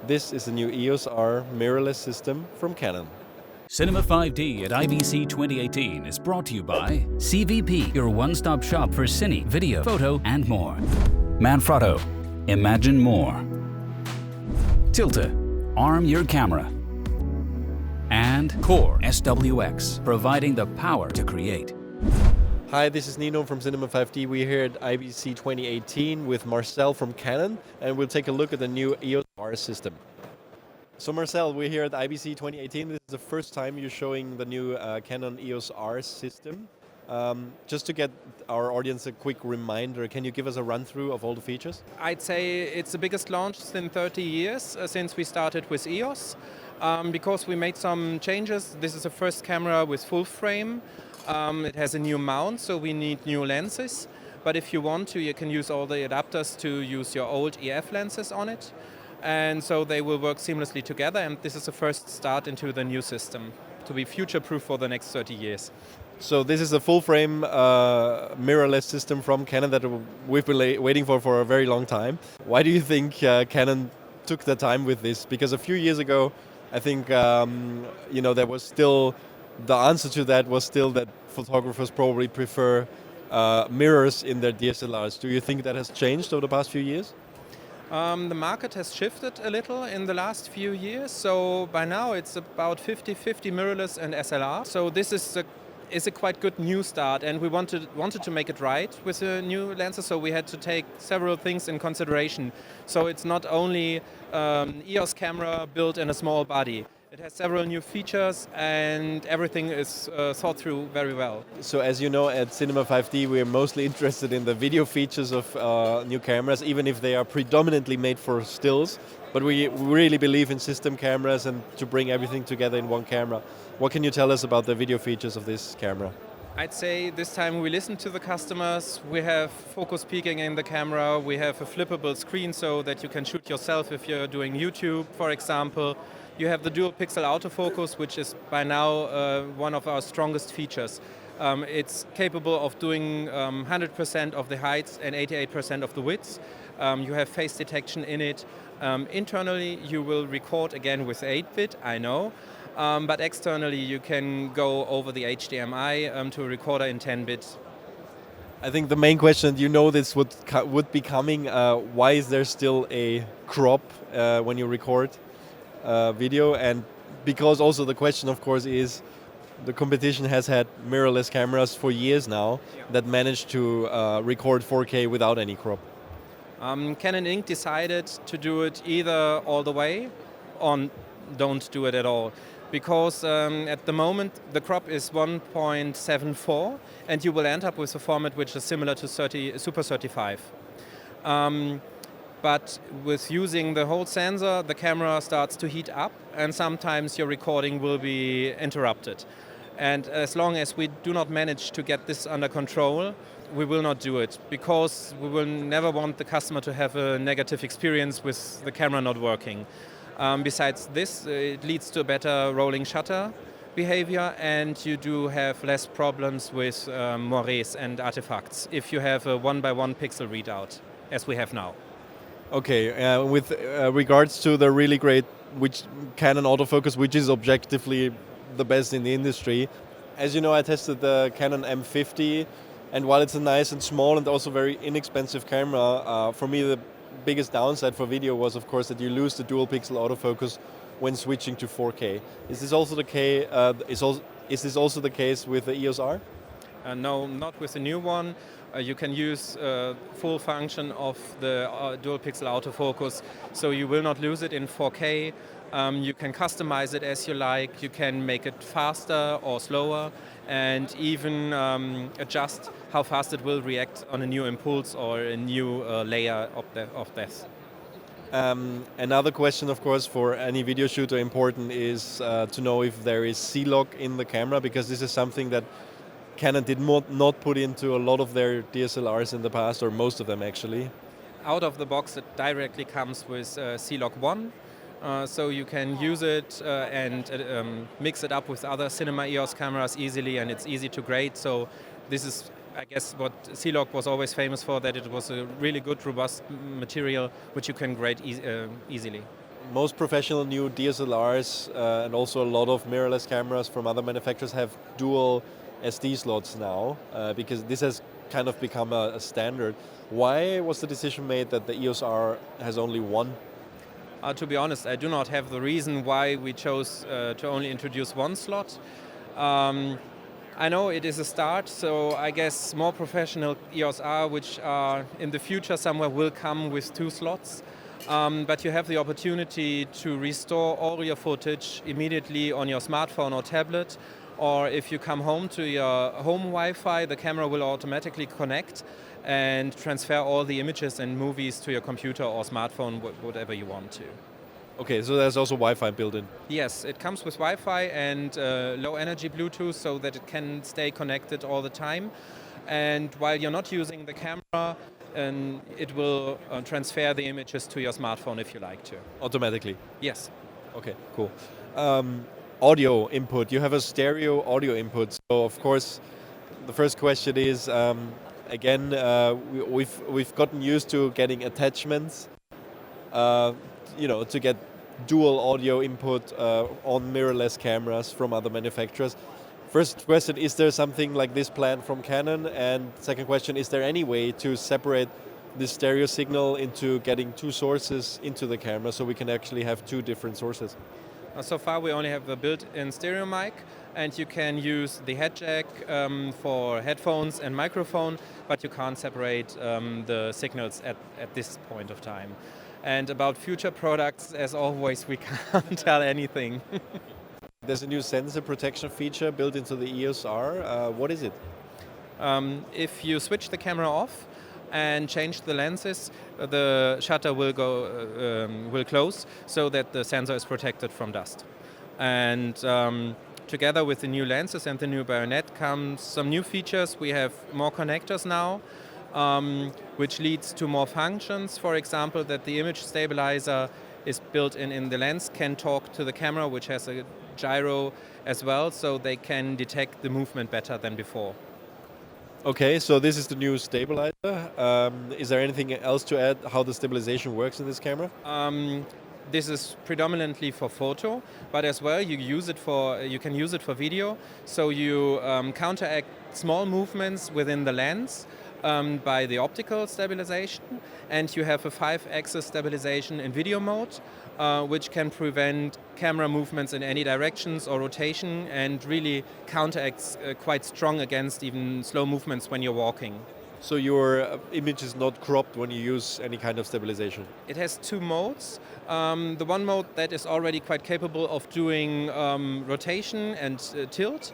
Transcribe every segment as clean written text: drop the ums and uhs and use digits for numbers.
This is the new EOS R mirrorless system from Canon. Cinema 5D at IBC 2018 is brought to you by CVP, your one-stop shop for cine, video, photo, and more. Manfrotto, imagine more. Tilta, arm your camera. And Core SWX, providing the power to create. Hi, this is Nino from Cinema 5D. We're here at IBC 2018 with Marcel from Canon, and we'll take a look at the new EOS R system. So Marcel, we're here at IBC 2018. This is the first time you're showing the new Canon EOS R system. Just to get our audience a quick reminder, can you give us a run-through of all the features? I'd say it's the biggest launch in 30 years since we started with EOS. Because we made some changes. This is the first camera with full frame. It has a new mount, so we need new lenses. But if you want to, you can use all the adapters to use your old EF lenses on it. And so they will work seamlessly together, and this is the first start into the new system to be future-proof for the next 30 years. So this is a full-frame mirrorless system from Canon that we've been waiting for a very long time. Why do you think Canon took the time with this? Because a few years ago, I think there was still, the answer to that was still that photographers probably prefer mirrors in their DSLRs. Do you think that has changed over the past few years? The market has shifted a little in the last few years, so by now it's about 50-50 mirrorless and SLR. So this is a quite good new start, and we wanted to make it right with the new lenses, so we had to take several things in consideration. So it's not only EOS camera built in a small body. It has several new features, and everything is thought through very well. So as you know, at Cinema 5D we are mostly interested in the video features of new cameras, even if they are predominantly made for stills. But we really believe in system cameras and to bring everything together in one camera. What can you tell us about the video features of this camera? I'd say this time we listen to the customers. We have focus peaking in the camera. We have a flippable screen so that you can shoot yourself if you're doing YouTube, for example. You have the dual pixel autofocus, which is by now one of our strongest features. It's capable of doing 100% of the heights and 88% of the widths. You have face detection in it. Internally, you will record again with 8-bit, I know. But externally, you can go over the HDMI to a recorder in 10-bit. I think the main question, this would be coming. Why is there still a crop when you record video? And because also the question, of course, is the competition has had mirrorless cameras for years now that managed to record 4K without any crop. Canon Inc. decided to do it either all the way or don't do it at all. Because at the moment the crop is 1.74 and you will end up with a format which is similar to Super 35. But with using the whole sensor, the camera starts to heat up and sometimes your recording will be interrupted. And as long as we do not manage to get this under control, we will not do it, because we will never want the customer to have a negative experience with the camera not working. Besides this, it leads to a better rolling shutter behavior, and you do have less problems with moires and artifacts if you have a 1x1 pixel readout, as we have now. Okay, with regards to the really great Canon autofocus, which is objectively the best in the industry, as you know, I tested the Canon M50, and while it's a nice and small and also very inexpensive camera, for me the biggest downside for video was, of course, that you lose the dual pixel autofocus when switching to 4K. Is this also the case? Is this also the case with the EOS R? No, not with the new one. You can use full function of the dual pixel autofocus, so you will not lose it in 4K. You can customize it as you like. You can make it faster or slower, and even adjust how fast it will react on a new impulse or a new layer of depth. Another question, of course, for any video shooter important is to know if there is C-Lock in the camera, because this is something that Canon did not put into a lot of their DSLRs in the past, or most of them actually. Out of the box, it directly comes with C-Lock 1. So you can use it and mix it up with other cinema EOS cameras easily, and it's easy to grade. So this is, I guess, what C-Lock was always famous for, that it was a really good, robust material which you can grade easily. most professional new DSLRs and also a lot of mirrorless cameras from other manufacturers have dual SD slots now because this has kind of become a standard. Why was the decision made that the EOS R has only one? To be honest, I do not have the reason why we chose to only introduce one slot. I know it is a start, so I guess more professional EOS R, which are in the future somewhere, will come with 2 slots. But you have the opportunity to restore all your footage immediately on your smartphone or tablet, or if you come home to your home Wi-Fi, the camera will automatically connect and transfer all the images and movies to your computer or smartphone, whatever you want to. Okay, so there's also Wi-Fi built in. Yes, it comes with Wi-Fi and low energy Bluetooth so that it can stay connected all the time. And while you're not using the camera, it will transfer the images to your smartphone if you like to. Automatically? Yes. Okay, cool. Audio input. You have a stereo audio input. So of course, the first question is, again, we've gotten used to getting attachments, to get dual audio input on mirrorless cameras from other manufacturers. First question, is there something like this planned from Canon? And second question, is there any way to separate this stereo signal into getting 2 sources into the camera so we can actually have 2 different sources? So far we only have the built-in stereo mic, and you can use the head jack for headphones and microphone, but you can't separate the signals at this point of time. And about future products, as always, we can't tell anything. There's a new sensor protection feature built into the EOS R. What is it? If you switch the camera off and change the lenses, the shutter will close so that the sensor is protected from dust. And together with the new lenses and the new bayonet comes some new features. We have more connectors now, which leads to more functions. For example, that the image stabilizer is built in the lens, can talk to the camera, which has a gyro as well, so they can detect the movement better than before. Okay, so this is the new stabilizer. Is there anything else to add how the stabilization works in this camera? This is predominantly for photo, but as well you can use it for video. So you counteract small movements within the lens by the optical stabilization, and you have a 5-axis stabilization in video mode, which can prevent camera movements in any directions or rotation, and really counteracts quite strong against even slow movements when you're walking. So your image is not cropped when you use any kind of stabilization? It has 2 modes. The one mode that is already quite capable of doing rotation and tilt,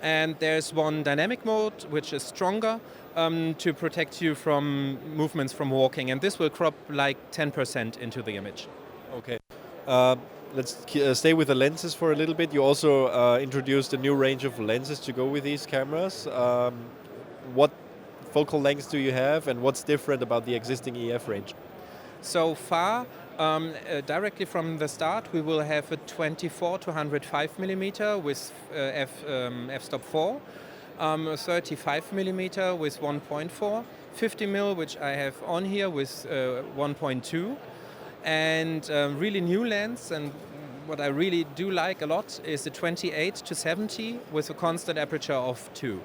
and there's one dynamic mode which is stronger to protect you from movements from walking, and this will crop like 10% into the image. Okay. Let's stay with the lenses for a little bit. You also introduced a new range of lenses to go with these cameras. What focal lengths do you have, and what's different about the existing EF range? So far, directly from the start, we will have a 24 to 105 millimeter with f-stop 4, a 35 millimeter with 1.4, 50 mil, which I have on here with 1.2, and really new lens. And what I really do like a lot is the 28 to 70 with a constant aperture of 2.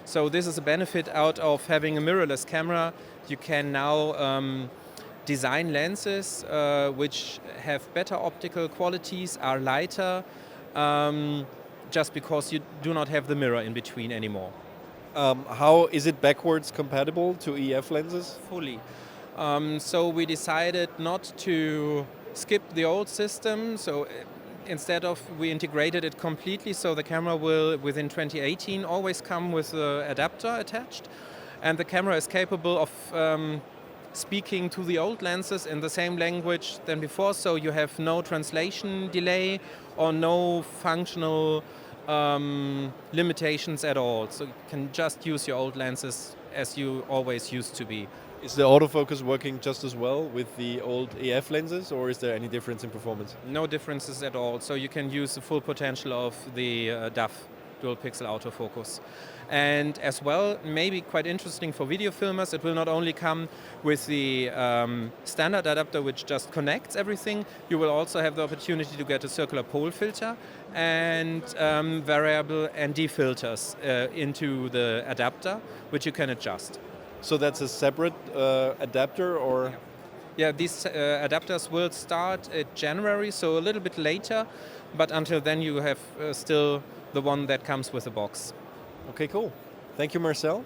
So this is a benefit out of having a mirrorless camera. You can now design lenses which have better optical qualities, are lighter, just because you do not have the mirror in between anymore. How is it backwards compatible to EF lenses? Fully. So we decided not to skip the old system. So instead of, we integrated it completely, so the camera will, within 2018, always come with an adapter attached. And the camera is capable of speaking to the old lenses in the same language than before, so you have no translation delay or no functional limitations at all. So you can just use your old lenses as you always used to be. Is the autofocus working just as well with the old EF lenses, or is there any difference in performance? No differences at all, so you can use the full potential of the DAF. dual pixel autofocus. And as well, maybe quite interesting for video filmers, it will not only come with the standard adapter which just connects everything, you will also have the opportunity to get a circular pole filter and variable ND filters into the adapter, which you can adjust. So that's a separate adapter, or? Yeah, these adapters will start at January, so a little bit later, but until then you have still the one that comes with the box. Okay, cool. Thank you, Marcel.